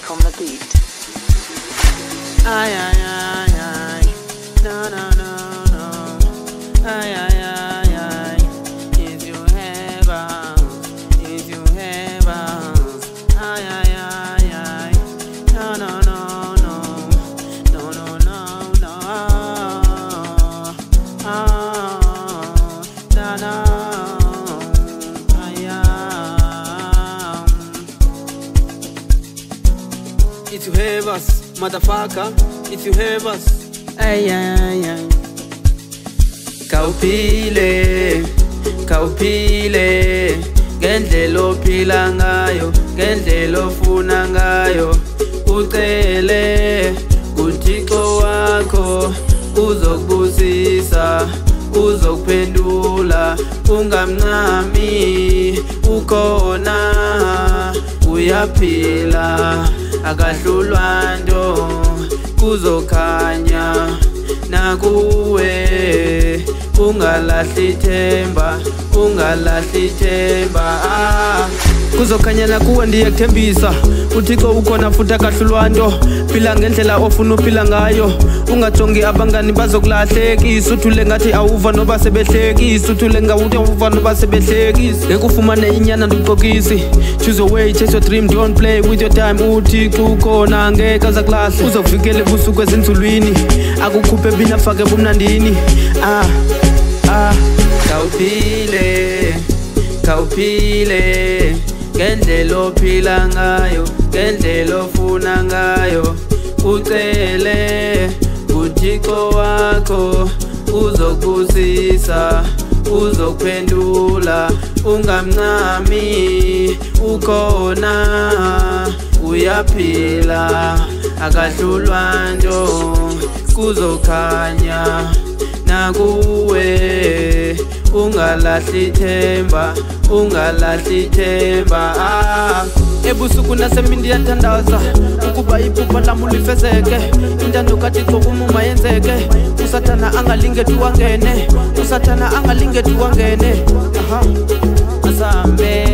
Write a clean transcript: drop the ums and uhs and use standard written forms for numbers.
Mike on the beat. Ay, ay, ay, ay. No, no, no, no. Ay, ay, ay, ay. If you have us. Ay, ay, ay, ay. No, no, no, no. No, no, no, no. No, no. Ay, ay. If you have us, motherfucker, if you have us. Ay, ay, ay. Kawuphile ngendlela ophila ngayo, ngendlela ofuna ngayo. Ucele kuThixo wakho uzokubusisa, uzokuphendula. Ungamncami, ukhona, uyaphila, akahlulwa nto. Kuzokhanya nakuwe, ungalahli ithemba, ungalahli ithemba. Kuzokhanya nakuwe ndiyakuthembisa, uThixo ukhona futhi akahlulwa nto. Phila ngendlela ofuna uphila ngayo, ungajongi abangani bazokulahlekisa. Uthule ngathi awuva noba sebehlekisa, uthule ngathi awuva noba sebehlekisa. Ngeke ufumane inyana ndikuxokisi. Choose your way, chase your dream, don't play with your time. uThixo ukhona ngeke azakulahle, uzokuvikela ebusuku ezinzulwini, akukhuphe binafake bumnandini. Kawuphile ngendlela ophila ngayo, ngendlela ofuna ngayo. Ucele kuThixo wakho uzokubusisa, uzokuphendula. Ungamncami, ukhona, uyaphila, akahlulwa nto. Kuzokhanya nakuwe, ungalahli ithemba, ungalahli ithemba. Ebusuku nasemini ndiyathandaza ukuba iphupha lam lifezeke. Intando kaThixo umuma yenzeke, usathana angalingethi wangene, usathana angalingethi wangene. Asambe